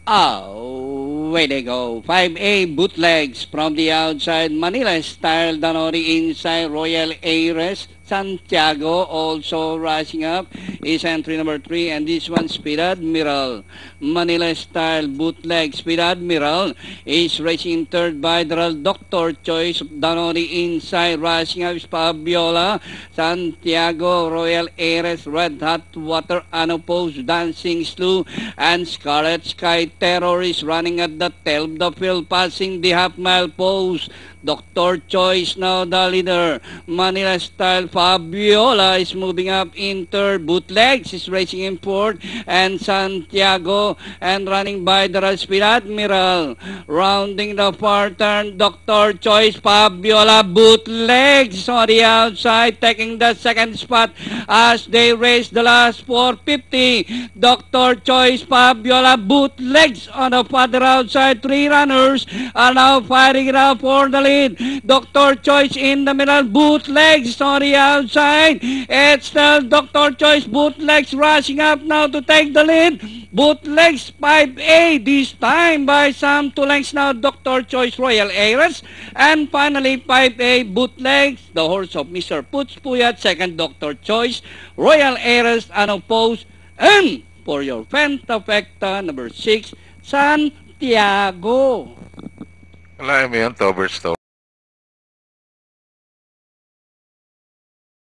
Away they go. 5A bootlegs from the outside. Manila style Danori inside. Royal Aires. Santiago also rising up is entry number 3, and this one Speed Admiral. Manila style bootleg Speed Admiral is racing third by Dr. Choice. Danori inside, rising up is Fabiola. Santiago, Royal Aires, Red Hot Water, Unopposed, Dancing Slew, and Scarlet Sky Terror is running at the tail of the field, passing the half-mile post. Dr. Choice now the leader. Manila style Fabiola is moving up in third. Bootlegs is racing in fourth. And Santiago and running by the Speed Admiral. Rounding the far turn, Dr. Choice, Fabiola, Bootlegs on the outside, taking the second spot as they race the last 450. Dr. Choice, Fabiola, Bootlegs on the farther outside. 3 runners are now fighting it out for the lead. Dr. Choice in the middle, Bootlegs on the outside. It's still Dr. Choice, Bootlegs rushing up now to take the lead. Bootlegs 5A this time by some 2 lengths now, Dr. Choice, Royal Aires. And finally 5A Bootlegs, the horse of Mr. Puts Puyat, second Dr. Choice, Royal Aires, Unopposed. And for your Pentafecta number 6, Santiago. Wala mo yun, Toberstone.